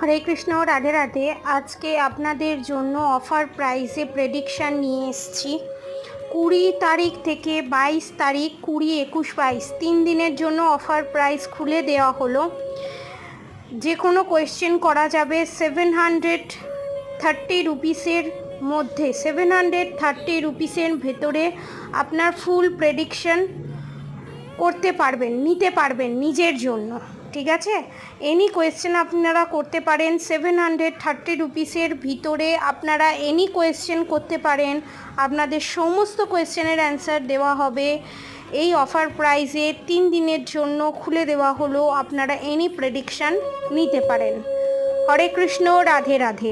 হরে কৃষ্ণ, রাধে রাধে। আজকে আপনাদের জন্য অফার প্রাইসে প্রেডিকশান নিয়ে এসেছি। 20 তারিখ থেকে 22 তারিখ, 20, 21, 22 3 দিনের জন্য অফার প্রাইস খুলে দেওয়া হলো। যে কোনো কোয়েশ্চেন করা যাবে 730 রুপিসের মধ্যে। 730 রুপিসের ভেতরে আপনার ফুল প্রেডিকশান করতে পারবেন, নিতে পারবেন নিজের জন্য। ঠিক আছে, এনি কোয়েশ্চেন আপনারা করতে পারেন। 730 রুপিসের ভিতরে আপনারা এনি কোয়েশ্চেন করতে পারেন, আপনাদের সমস্ত কোয়েশ্চেনের অ্যান্সার দেওয়া হবে। এই অফার প্রাইসে 3 দিনের জন্য খুলে দেওয়া হলো, আপনারা এনি প্রেডিকশান নিতে পারেন। হরে কৃষ্ণ, রাধে রাধে।